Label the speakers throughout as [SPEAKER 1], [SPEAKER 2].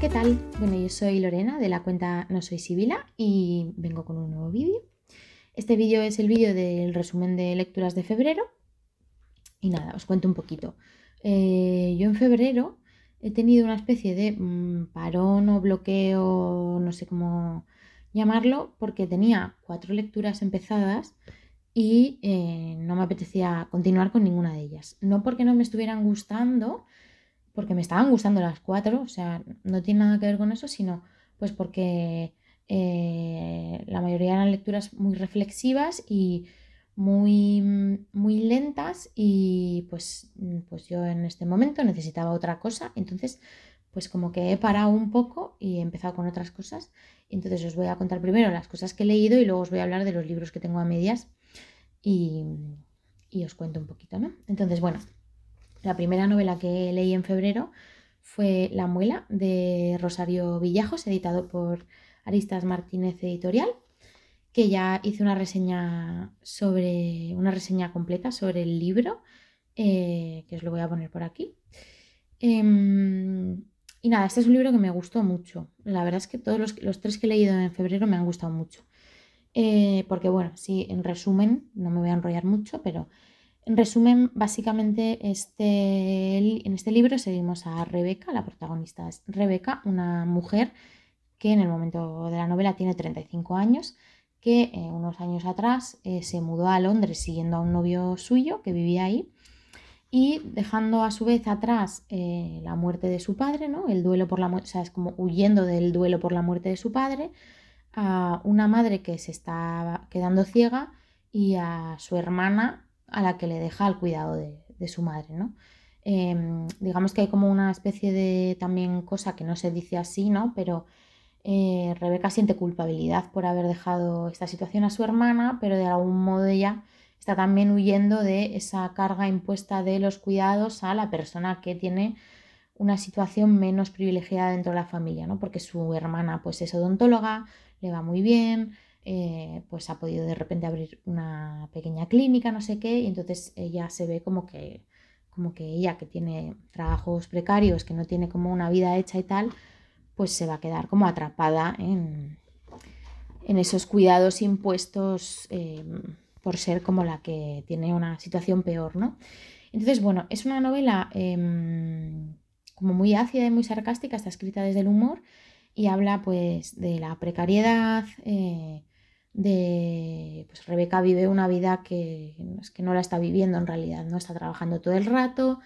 [SPEAKER 1] ¿qué tal? Bueno, yo soy Lorena de la cuenta No Soy Sibila y vengo con un nuevo vídeo. Este vídeo es el vídeo del resumen de lecturas de febrero y nada, os cuento un poquito. Yo en febrero he tenido una especie de parón o bloqueo, no sé cómo llamarlo, porque tenía 4 lecturas empezadas y no me apetecía continuar con ninguna de ellas. No porque no me estuvieran gustando, porque me estaban gustando las 4, o sea, no tiene nada que ver con eso, sino pues porque la mayoría eran lecturas muy reflexivas y muy lentas y pues yo en este momento necesitaba otra cosa, entonces pues como que he parado un poco y he empezado con otras cosas. Entonces os voy a contar primero las cosas que he leído y luego os voy a hablar de los libros que tengo a medias y, y os cuento un poquito, ¿no? Entonces, bueno, la primera novela que leí en febrero fue La muela de Rosario Villajos, editado por Aristas Martínez Editorial, que ya hice una reseña completa sobre el libro, que os lo voy a poner por aquí. Y nada, este es un libro que me gustó mucho. La verdad es que todos los 3 que he leído en febrero me han gustado mucho. Porque bueno, sí, en resumen, no me voy a enrollar mucho, pero en resumen, básicamente en este libro seguimos a Rebeca, la protagonista es Rebeca, una mujer que en el momento de la novela tiene 35 años, que unos años atrás se mudó a Londres siguiendo a un novio suyo que vivía ahí y dejando a su vez atrás la muerte de su padre, ¿no? El duelo por la muerte, o sea, es como huyendo del duelo por la muerte de su padre, a una madre que se está quedando ciega y a su hermana a la que le deja al cuidado de su madre, ¿no? Digamos que hay como una especie de también cosa que no se dice así, ¿no? Pero Rebeca siente culpabilidad por haber dejado esta situación a su hermana, pero de algún modo ella está también huyendo de esa carga impuesta de los cuidados a la persona que tiene una situación menos privilegiada dentro de la familia, ¿no? Porque su hermana pues es odontóloga, le va muy bien, pues ha podido de repente abrir una pequeña clínica, no sé qué, y entonces ella se ve como que ella que tiene trabajos precarios, que no tiene como una vida hecha y tal, pues se va a quedar como atrapada en esos cuidados impuestos por ser como la que tiene una situación peor, ¿no? Entonces, bueno, es una novela como muy ácida y muy sarcástica, está escrita desde el humor y habla pues de la precariedad, pues Rebeca vive una vida que es que no la está viviendo en realidad, no está trabajando todo el rato,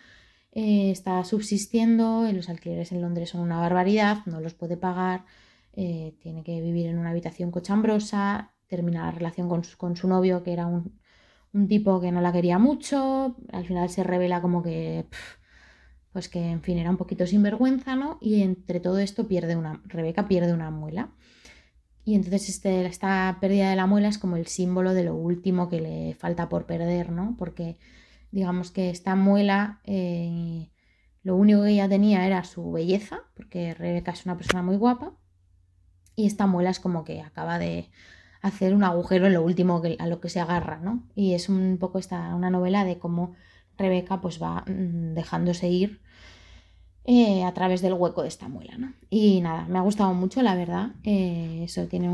[SPEAKER 1] está subsistiendo, los alquileres en Londres son una barbaridad, no los puede pagar, tiene que vivir en una habitación cochambrosa, termina la relación con su novio que era un tipo que no la quería mucho, al final se revela como que, pues que en fin era un poquito sinvergüenza, ¿no? Y entre todo esto Rebeca pierde una muela. Y entonces esta pérdida de la muela es como el símbolo de lo último que le falta por perder, ¿no? Porque digamos que esta muela, lo único que ella tenía era su belleza, porque Rebeca es una persona muy guapa, y esta muela es como que acaba de hacer un agujero en lo último a lo que se agarra, ¿no? Y es un poco una novela de cómo Rebeca pues va dejándose ir a través del hueco de esta muela, ¿no? Y nada, me ha gustado mucho, la verdad. Eso tiene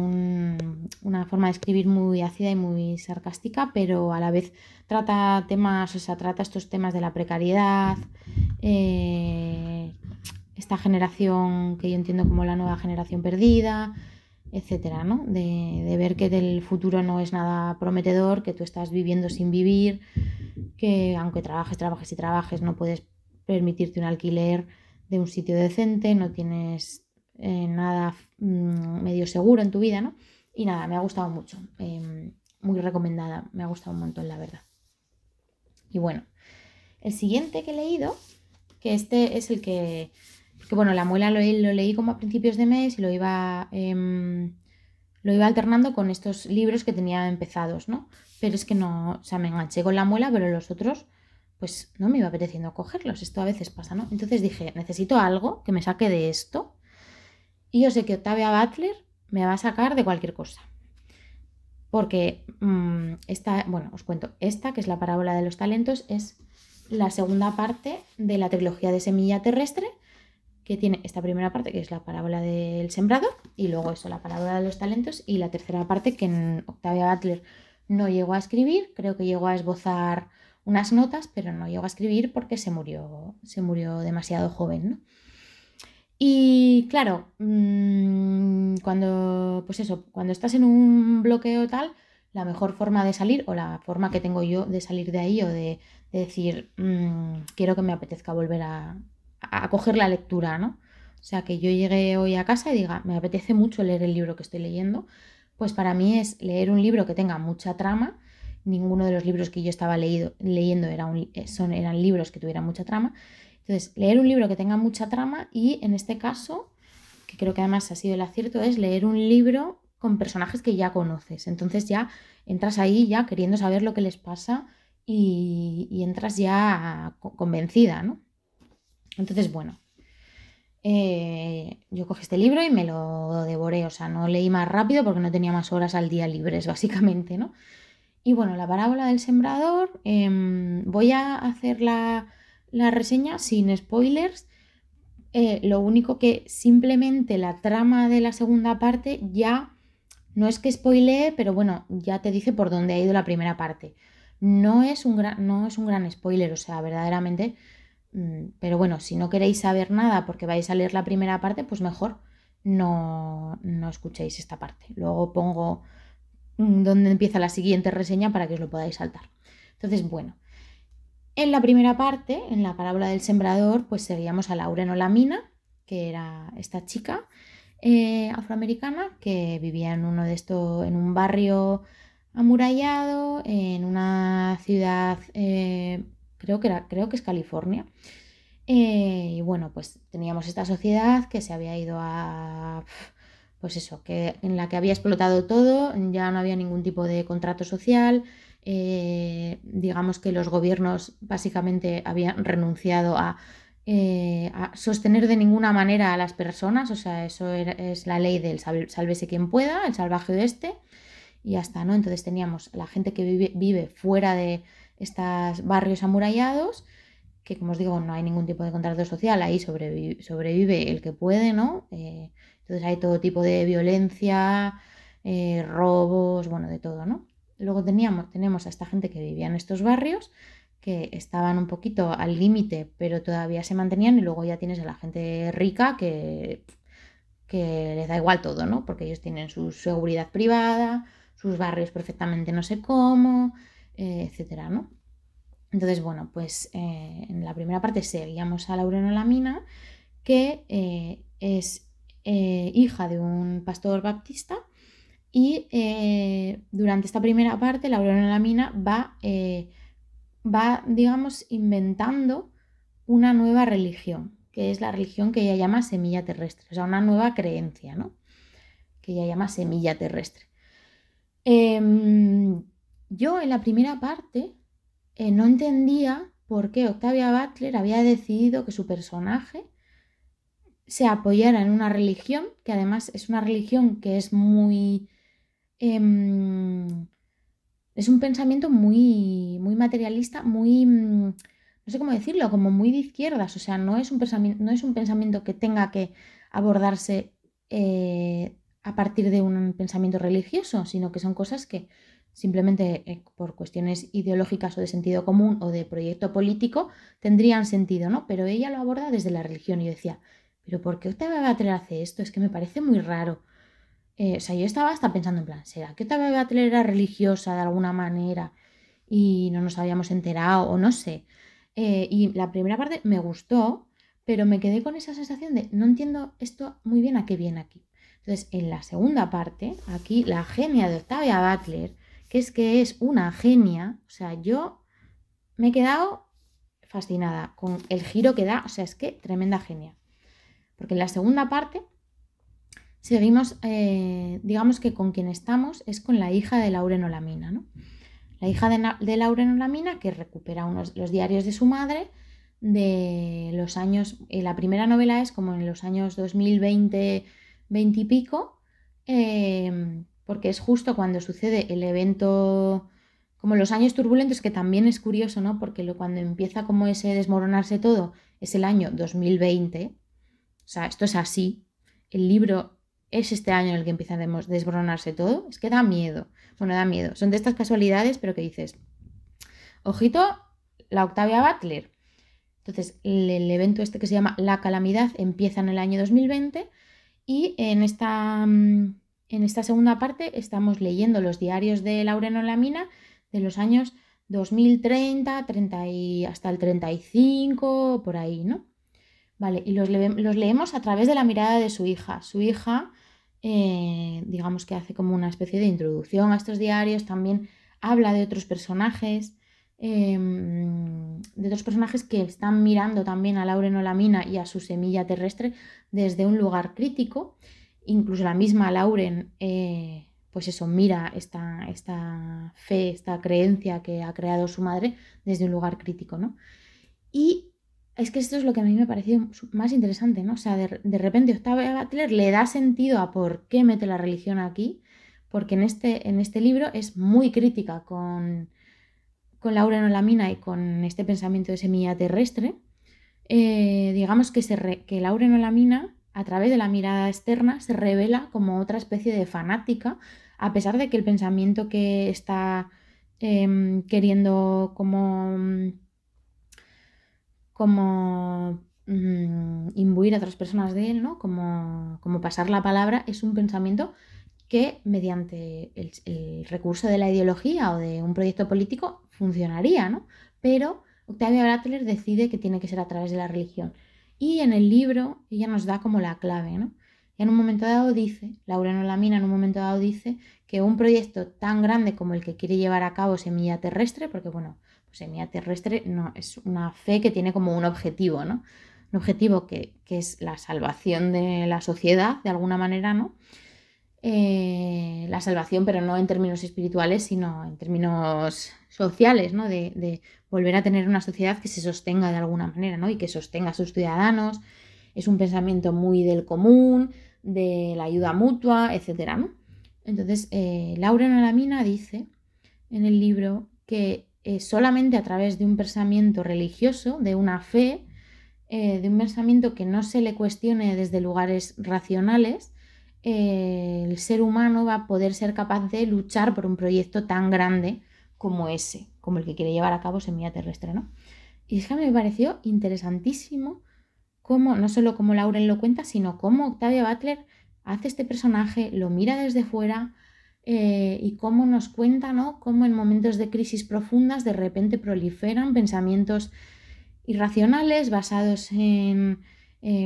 [SPEAKER 1] una forma de escribir muy ácida y muy sarcástica, pero a la vez trata estos temas de la precariedad, esta generación que yo entiendo como la nueva generación perdida, etcétera, ¿no? De ver que del futuro no es nada prometedor, que tú estás viviendo sin vivir, que aunque trabajes y trabajes, no puedes permitirte un alquiler de un sitio decente, no tienes nada medio seguro en tu vida, ¿no? Y nada, me ha gustado mucho, muy recomendada, me ha gustado un montón, la verdad. Y bueno, el siguiente que he leído, que este es el que bueno, La muela lo leí como a principios de mes y lo iba alternando con estos libros que tenía empezados, ¿no? Pero es que no, o sea, me enganché con La muela, pero los otros pues no me iba apeteciendo cogerlos, esto a veces pasa, ¿no? Entonces dije, necesito algo que me saque de esto y yo sé que Octavia Butler me va a sacar de cualquier cosa. Porque bueno, os cuento, esta, que es La parábola de los talentos, es la segunda parte de la trilogía de Semilla terrestre, que tiene esta primera parte, que es la parábola del sembrador, y luego eso, la parábola de los talentos, y la tercera parte que en Octavia Butler no llegó a escribir, creo que llegó a esbozar unas notas, pero no llegó a escribir porque se murió demasiado joven, ¿no? Y claro, pues eso, cuando estás en un bloqueo tal, la mejor forma de salir, o la forma que tengo yo de salir de ahí, o de decir, quiero que me apetezca volver a coger la lectura, ¿no? O sea, que yo llegue hoy a casa y diga, me apetece mucho leer el libro que estoy leyendo, pues para mí es leer un libro que tenga mucha trama. Ninguno de los libros que yo estaba leyendo eran libros que tuvieran mucha trama. Entonces, leer un libro que tenga mucha trama y en este caso, que creo que además ha sido el acierto, es leer un libro con personajes que ya conoces. Entonces ya entras ahí ya queriendo saber lo que les pasa y entras ya convencida, ¿no? Entonces, bueno, yo cogí este libro y me lo devoré, o sea, no leí más rápido porque no tenía más horas al día libres, básicamente, ¿no? Y bueno, la parábola del sembrador, voy a hacer la reseña sin spoilers. Lo único que simplemente la trama de la segunda parte ya no es que spoilee, pero bueno, ya te dice por dónde ha ido la primera parte. No es un gran spoiler, o sea, verdaderamente. Pero bueno, si no queréis saber nada porque vais a leer la primera parte, pues mejor no escuchéis esta parte. Luego pongo donde empieza la siguiente reseña para que os lo podáis saltar. Entonces, bueno, en la primera parte, en la parábola del sembrador, pues seguíamos a Lauren Olamina, que era esta chica afroamericana que vivía en en un barrio amurallado, en una ciudad, creo que es California. Y bueno, pues teníamos esta sociedad que se había ido pues eso, en la que había explotado todo, ya no había ningún tipo de contrato social, digamos que los gobiernos básicamente habían renunciado a sostener de ninguna manera a las personas, o sea, es la ley del sálvese quien pueda, el salvaje oeste, y ya está, ¿no? Entonces teníamos la gente que vive fuera de estos barrios amurallados, que como os digo, no hay ningún tipo de contrato social, ahí sobrevive el que puede, ¿no? Entonces hay todo tipo de violencia, robos, bueno, de todo, ¿no? Luego tenemos a esta gente que vivía en estos barrios, que estaban un poquito al límite, pero todavía se mantenían, y luego ya tienes a la gente rica que les da igual todo, ¿no? Porque ellos tienen su seguridad privada, sus barrios perfectamente no sé cómo, etcétera, ¿no? Entonces, bueno, pues en la primera parte seguíamos a Lauren Olamina, que es hija de un pastor baptista, y durante esta primera parte Lauren Olamina va, digamos, inventando una nueva religión, que es la religión que ella llama semilla terrestre, o sea, una nueva creencia, ¿no? Que ella llama semilla terrestre. Yo en la primera parte no entendía por qué Octavia Butler había decidido que su personaje se apoyara en una religión, que además es una religión que es muy... es un pensamiento muy materialista, no sé cómo decirlo, como muy de izquierdas, o sea, no es un pensamiento que tenga que abordarse a partir de un pensamiento religioso, sino que son cosas que simplemente por cuestiones ideológicas o de sentido común o de proyecto político tendrían sentido, ¿no? Pero ella lo aborda desde la religión y yo decía, ¿pero por qué Octavia Butler hace esto? Es que me parece muy raro. O sea, yo estaba hasta pensando en plan, ¿será que Octavia Butler era religiosa de alguna manera y no nos habíamos enterado o no sé? Y la primera parte me gustó, pero me quedé con esa sensación de no entiendo esto muy bien a qué viene aquí. Entonces, en la segunda parte, aquí la genia de Octavia Butler, que es una genia, o sea, yo me he quedado fascinada con el giro que da, o sea, es que tremenda genia. Porque en la segunda parte seguimos, digamos que con quien estamos es con la hija de Lauren Olamina, ¿no? La hija de Lauren Olamina, que recupera los diarios de su madre de los años, la primera novela es como en los años 2020, 20 y pico, porque es justo cuando sucede el evento, como los años turbulentos, que también es curioso, ¿no? Porque cuando empieza como ese desmoronarse todo es el año 2020, O sea, esto es así. El libro es este año en el que empieza a desboronarse todo. Es que da miedo. Bueno, da miedo. Son de estas casualidades, pero que dices, ojito, la Octavia Butler. Entonces, el evento este que se llama La Calamidad empieza en el año 2020 y en esta segunda parte estamos leyendo los diarios de Laureno Lamina de los años 2030, 30 y hasta el 35, por ahí, ¿no? Vale, y los leemos a través de la mirada de su hija. Su hija, digamos que hace como una especie de introducción a estos diarios, también habla de otros personajes que están mirando también a Lauren Olamina y a su semilla terrestre desde un lugar crítico. Incluso la misma Lauren, pues eso, mira esta fe, esta creencia que ha creado su madre desde un lugar crítico, ¿no? Y es que esto es lo que a mí me pareció más interesante, ¿no? O sea, de repente Octavia Butler le da sentido a por qué mete la religión aquí, porque en este libro es muy crítica con Lauren Olamina y con este pensamiento de semilla terrestre. Digamos que Lauren Olamina, a través de la mirada externa, se revela como otra especie de fanática, a pesar de que el pensamiento que está queriendo como imbuir a otras personas de él, ¿no? Como pasar la palabra, es un pensamiento que mediante el recurso de la ideología o de un proyecto político funcionaría, ¿no? Pero Octavia Butler decide que tiene que ser a través de la religión. Y en el libro ella nos da como la clave, ¿no? Y en un momento dado dice, Lauren Olamina en un momento dado dice que un proyecto tan grande como el que quiere llevar a cabo Semilla Terrestre, porque bueno, pues Semilla Terrestre no, es una fe que tiene como un objetivo, ¿no? Un objetivo que es la salvación de la sociedad, de alguna manera, ¿no? La salvación, pero no en términos espirituales, sino en términos sociales, ¿no? De volver a tener una sociedad que se sostenga de alguna manera, ¿no? Y que sostenga a sus ciudadanos. Es un pensamiento muy del común, de la ayuda mutua, etcétera, ¿no? Entonces, Lauren Olamina dice en el libro que solamente a través de un pensamiento religioso, de una fe, de un pensamiento que no se le cuestione desde lugares racionales, el ser humano va a poder ser capaz de luchar por un proyecto tan grande como ese, como el que quiere llevar a cabo Semilla Terrestre, ¿no? Y es que me pareció interesantísimo cómo, no solo cómo Lauren lo cuenta, sino cómo Octavia Butler hace este personaje, lo mira desde fuera y cómo nos cuenta, ¿no? Cómo en momentos de crisis profundas de repente proliferan pensamientos irracionales basados en,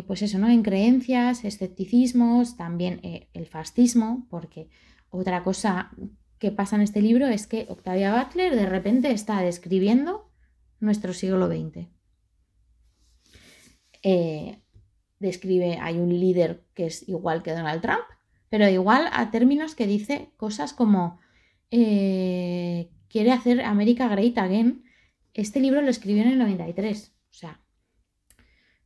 [SPEAKER 1] pues eso, ¿no? En creencias, escepticismos, también el fascismo, porque otra cosa que pasa en este libro es que Octavia Butler de repente está describiendo nuestro siglo XX. Describe, hay un líder que es igual que Donald Trump, pero igual a términos que dice cosas como quiere hacer America Great Again. Este libro lo escribió en el 93, o sea,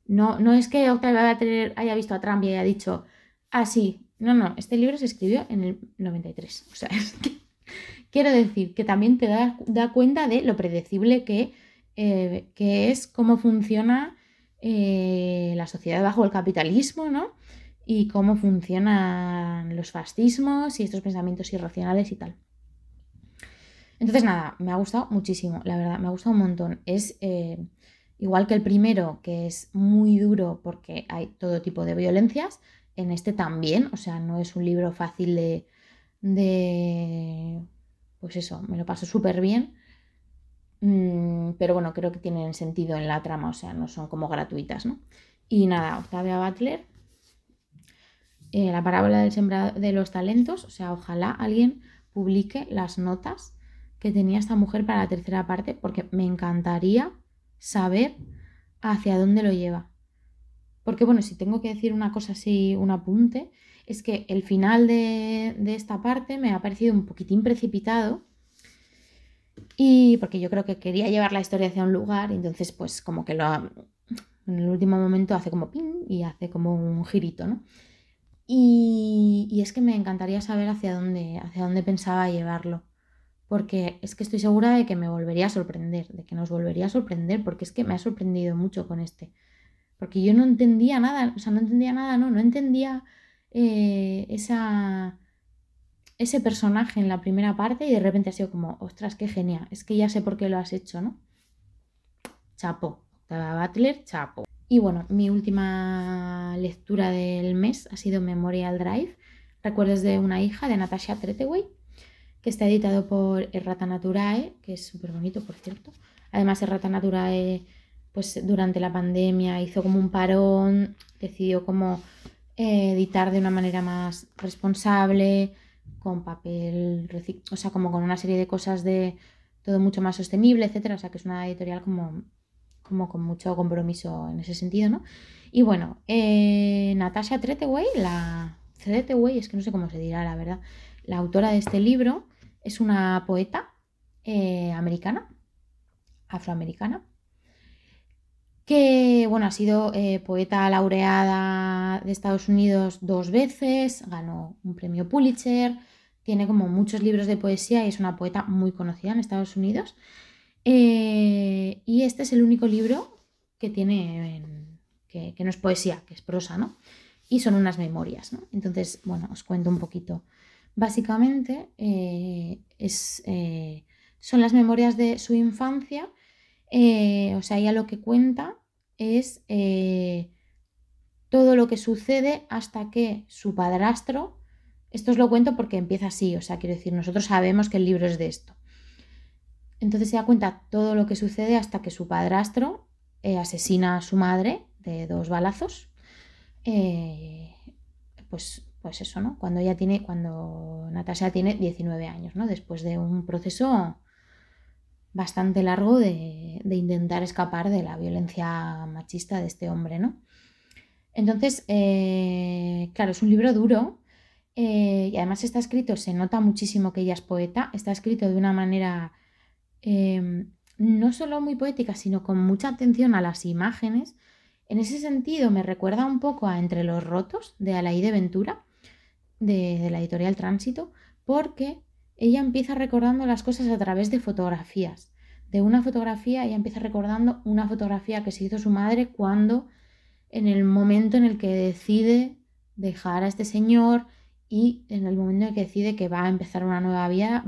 [SPEAKER 1] no es que Octavia Butler haya visto a Trump y haya dicho, ah, sí, no, este libro se escribió en el 93, o sea, es que quiero decir que también te da cuenta de lo predecible que es cómo funciona la sociedad bajo el capitalismo, ¿no? Y cómo funcionan los fascismos y estos pensamientos irracionales y tal. Entonces, nada, me ha gustado muchísimo, la verdad, me ha gustado un montón. Es igual que el primero, que es muy duro porque hay todo tipo de violencias, en este también, o sea, no es un libro fácil de pues eso, me lo paso súper bien. Pero bueno, creo que tienen sentido en la trama, o sea, no son como gratuitas, ¿no? Y nada, Octavia Butler, la parábola del sembrado de los talentos, o sea, ojalá alguien publique las notas que tenía esta mujer para la tercera parte, porque me encantaría saber hacia dónde lo lleva. Porque bueno, si tengo que decir una cosa así, un apunte, es que el final de esta parte me ha parecido un poquitín precipitado. Y porque yo creo que quería llevar la historia hacia un lugar, y entonces pues como que en el último momento hace como ping y hace como un girito, ¿no? Y es que me encantaría saber hacia dónde pensaba llevarlo, porque es que estoy segura de que me volvería a sorprender, de que nos volvería a sorprender, porque es que me ha sorprendido mucho con este. porque yo no entendía nada, o sea, no entendía nada, no entendía ese personaje en la primera parte y de repente ha sido como, ostras, qué genial, es que ya sé por qué lo has hecho, ¿no? Chapo, Octavia Butler, chapo. Y bueno, mi última lectura del mes ha sido Memorial Drive, Recuerdos de una hija, de Natasha Trethewey, que está editado por Errata Naturae, que es súper bonito, por cierto. Además, Errata Naturae, pues durante la pandemia hizo como un parón, decidió como editar de una manera más responsable, con papel, o sea, como con una serie de cosas de todo mucho más sostenible, etcétera. O sea, que es una editorial como con mucho compromiso en ese sentido, ¿no? Y bueno, Natasha Trethewey, es que no sé cómo se dirá, la verdad, la autora de este libro es una poeta americana, afroamericana, que bueno, ha sido poeta laureada de Estados Unidos 2 veces, ganó un premio Pulitzer, tiene como muchos libros de poesía y es una poeta muy conocida en Estados Unidos. Y este es el único libro que tiene, que no es poesía, que es prosa, ¿no? Y son unas memorias, ¿no? Entonces, bueno, os cuento un poquito. Básicamente son las memorias de su infancia, o sea, ella lo que cuenta es todo lo que sucede hasta que su padrastro, esto os lo cuento porque empieza así, o sea, quiero decir, nosotros sabemos que el libro es de esto. Entonces ella cuenta todo lo que sucede hasta que su padrastro asesina a su madre de 2 balazos. Pues eso, ¿no? Cuando Natasha tiene 19 años, ¿no? Después de un proceso bastante largo de intentar escapar de la violencia machista de este hombre, ¿no? Entonces, claro, es un libro duro y además está escrito, se nota muchísimo que ella es poeta, está escrito de una manera no solo muy poética, sino con mucha atención a las imágenes. En ese sentido me recuerda un poco a Entre los rotos de Alaí de Ventura, de la editorial Tránsito, porque ella empieza recordando las cosas a través de fotografías. De una fotografía, ella empieza recordando una fotografía que se hizo su madre cuando, en el momento en el que decide dejar a este señor y en el momento en el que decide que va a empezar una nueva vida,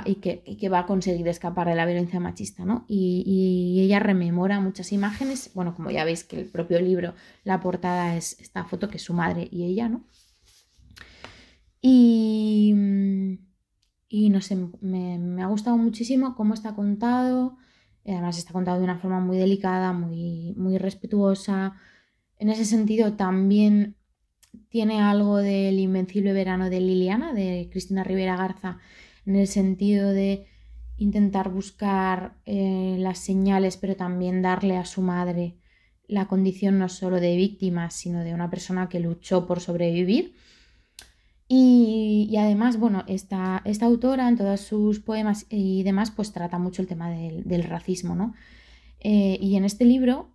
[SPEAKER 1] y que va a conseguir escapar de la violencia machista, ¿no? Y ella rememora muchas imágenes, bueno, como ya veis que el propio libro, la portada es esta foto que es su madre y ella, ¿no? Y no sé, me ha gustado muchísimo cómo está contado, además está contado de una forma muy delicada, muy, muy respetuosa. En ese sentido también tiene algo del Invencible verano de Liliana, de Cristina Rivera Garza, en el sentido de intentar buscar las señales, pero también darle a su madre la condición no solo de víctima, sino de una persona que luchó por sobrevivir. Y además, bueno, esta autora en todos sus poemas y demás, pues trata mucho el tema del racismo, ¿no? Y en este libro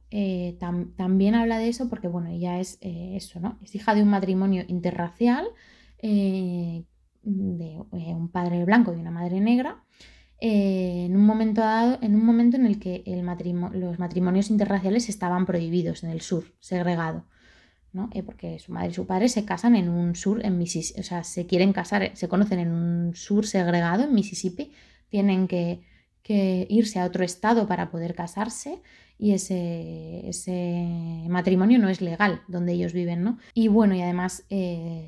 [SPEAKER 1] también habla de eso porque, bueno, ella es eso, ¿no? Es hija de un matrimonio interracial, de un padre blanco y una madre negra, en un momento dado, en un momento en el que los matrimonios interraciales estaban prohibidos en el sur, segregado, ¿no? Porque su madre y su padre se casan en un sur en Mississippi, o sea, se quieren casar, se conocen en un sur segregado en Mississippi, tienen que irse a otro estado para poder casarse y ese matrimonio no es legal donde ellos viven, ¿no? Y bueno, y además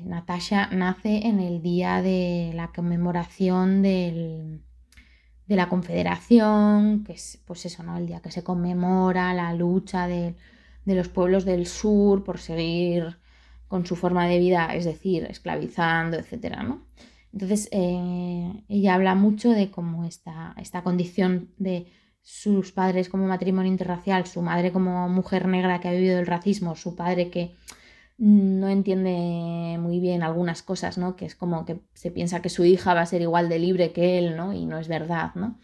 [SPEAKER 1] Natasha nace en el día de la conmemoración de la Confederación, que es pues eso, ¿no? El día que se conmemora la lucha de los pueblos del sur por seguir con su forma de vida, es decir, esclavizando, etcétera, ¿no? Entonces, ella habla mucho de cómo esta condición de sus padres como matrimonio interracial, su madre como mujer negra que ha vivido el racismo, su padre que no entiende muy bien algunas cosas, ¿no? Que es como que se piensa que su hija va a ser igual de libre que él, ¿no? Y no es verdad, ¿no?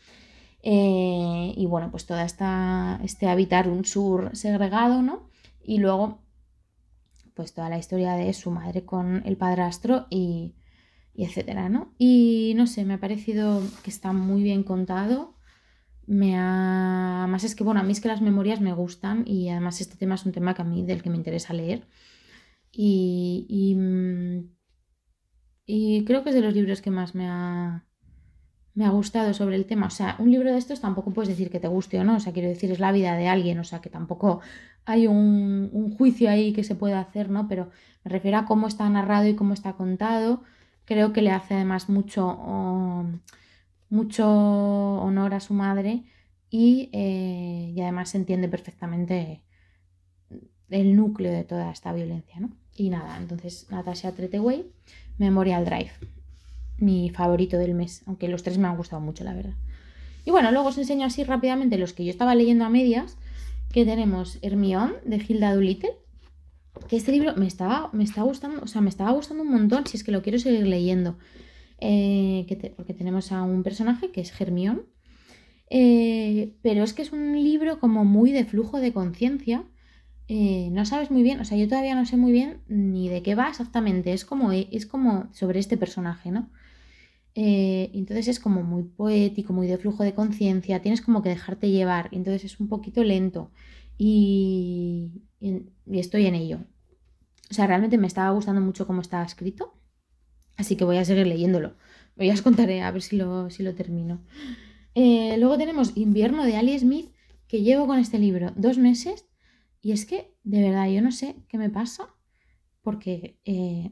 [SPEAKER 1] Y bueno, pues toda este habitar un sur segregado, ¿no? Y luego, pues toda la historia de su madre con el padrastro y etcétera, ¿no? Y no sé, me ha parecido que está muy bien contado, Además es que, bueno, a mí es que las memorias me gustan y además este tema es un tema que a mí del que me interesa leer. Y creo que es de los libros que más me ha gustado sobre el tema. O sea, un libro de estos tampoco puedes decir que te guste o no. O sea, quiero decir, es la vida de alguien. O sea, que tampoco hay un juicio ahí que se pueda hacer, ¿no? Pero me refiero a cómo está narrado y cómo está contado. Creo que le hace además mucho honor a su madre y además se entiende perfectamente el núcleo de toda esta violencia, ¿no? Y nada, entonces Natasha Trethewey, Memorial Drive, mi favorito del mes, aunque los tres me han gustado mucho, la verdad. Y bueno, luego os enseño así rápidamente los que yo estaba leyendo a medias, que tenemos Hermione, de Hilda Doolittle, que este libro me está gustando, o sea, me estaba gustando un montón, si es que lo quiero seguir leyendo, porque tenemos a un personaje que es Hermione, pero es que es un libro como muy de flujo de conciencia. No sabes muy bien, o sea, yo todavía no sé muy bien ni de qué va exactamente, es como sobre este personaje, ¿no? Entonces es como muy poético, muy de flujo de conciencia, tienes como que dejarte llevar, entonces es un poquito lento y estoy en ello. O sea, realmente me estaba gustando mucho cómo estaba escrito, así que voy a seguir leyéndolo. Ya os contaré a ver si lo termino. Luego tenemos Invierno de Ali Smith, que llevo con este libro 2 meses y es que, de verdad, yo no sé qué me pasa, porque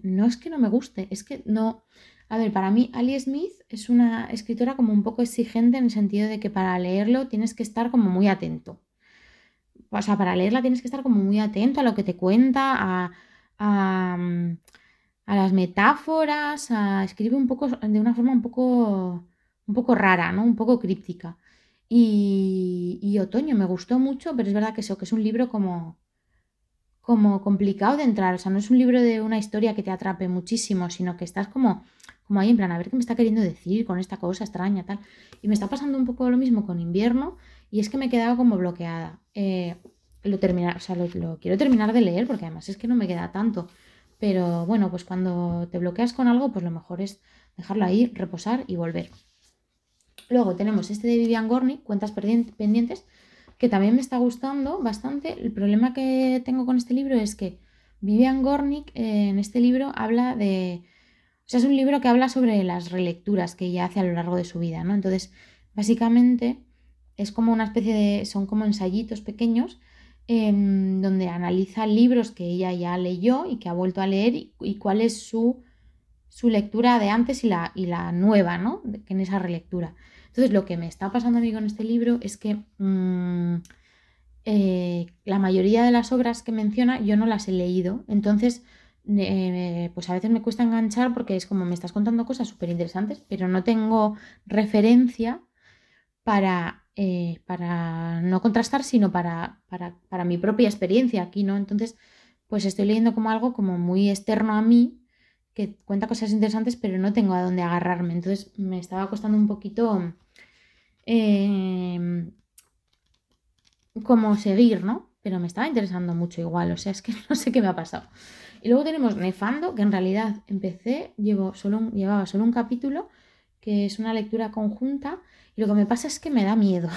[SPEAKER 1] no es que no me guste, es que no... A ver, para mí Ali Smith es una escritora como un poco exigente en el sentido de que para leerlo tienes que estar como muy atento. O sea, para leerla tienes que estar como muy atento a lo que te cuenta, a, mm, a las metáforas, escribe un poco de una forma un poco rara, ¿no? Un poco críptica. Y Otoño me gustó mucho, pero es verdad que eso, que es un libro como complicado de entrar. O sea, no es un libro de una historia que te atrape muchísimo, sino que estás como ahí en plan, a ver qué me está queriendo decir con esta cosa extraña, tal. Y me está pasando un poco lo mismo con Invierno, y es que me he quedado como bloqueada. O sea, lo quiero terminar de leer, porque además es que no me queda tanto. Pero bueno, pues cuando te bloqueas con algo, pues lo mejor es dejarlo ahí, reposar y volver. Luego tenemos este de Vivian Gornick, Cuentas pendientes, que también me está gustando bastante. El problema que tengo con este libro es que Vivian Gornick en este libro habla de... O sea, es un libro que habla sobre las relecturas que ella hace a lo largo de su vida, ¿no? Entonces, básicamente es como una especie de... Son como ensayitos pequeños donde analiza libros que ella ya leyó y que ha vuelto a leer y cuál es su lectura de antes y la nueva, ¿no? En esa relectura. Entonces, lo que me está pasando a mí con este libro es que la mayoría de las obras que menciona yo no las he leído. Entonces, pues a veces me cuesta enganchar porque es como me estás contando cosas súper interesantes, pero no tengo referencia para no contrastar, sino para mi propia experiencia aquí, ¿no? Entonces, pues estoy leyendo como algo como muy externo a mí, que cuenta cosas interesantes, pero no tengo a dónde agarrarme. Entonces me estaba costando un poquito eh, como seguir, ¿no? Pero me estaba interesando mucho igual, o sea, es que no sé qué me ha pasado. Y luego tenemos Nefando, que en realidad llevaba solo un capítulo, que es una lectura conjunta, y lo que me pasa es que me da miedo.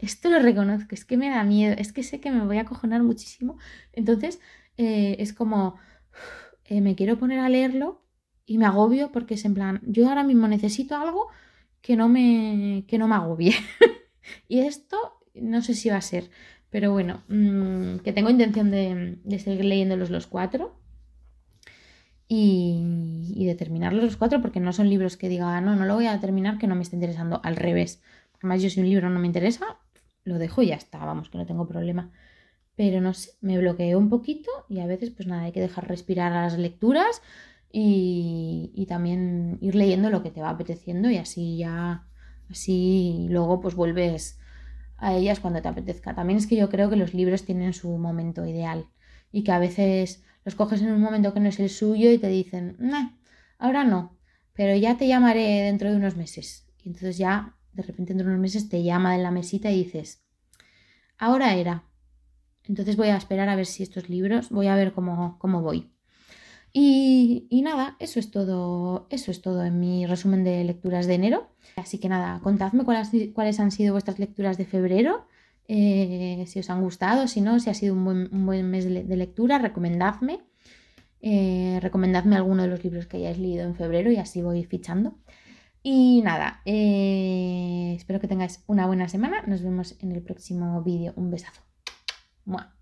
[SPEAKER 1] Esto lo reconozco, es que me da miedo, es que sé que me voy a acojonar muchísimo. Entonces, es como, me quiero poner a leerlo y me agobio porque es en plan, yo ahora mismo necesito algo que no me agobie. Y esto no sé si va a ser, pero bueno, que tengo intención de seguir leyéndolos los cuatro y de terminarlos los cuatro porque no son libros que diga, no, no lo voy a terminar, que no me está interesando, al revés. Además, yo si un libro no me interesa, lo dejo y ya está, vamos, que no tengo problema. Pero no sé, me bloqueo un poquito y a veces pues nada, hay que dejar respirar a las lecturas y también ir leyendo lo que te va apeteciendo y así luego pues vuelves a ellas cuando te apetezca. También es que yo creo que los libros tienen su momento ideal y que a veces los coges en un momento que no es el suyo y te dicen, nah, ahora no, pero ya te llamaré dentro de unos meses. Y entonces ya de repente dentro de unos meses te llama de la mesita y dices, ahora era. Entonces voy a esperar a ver si estos libros, voy a ver cómo voy. Y nada, eso es todo en mi resumen de lecturas de enero. Así que nada, contadme cuáles han sido vuestras lecturas de febrero, si os han gustado, si no, si ha sido un buen mes de lectura, recomendadme alguno de los libros que hayáis leído en febrero y así voy fichando. Y nada, espero que tengáis una buena semana. Nos vemos en el próximo vídeo. Un besazo. ¡Mua!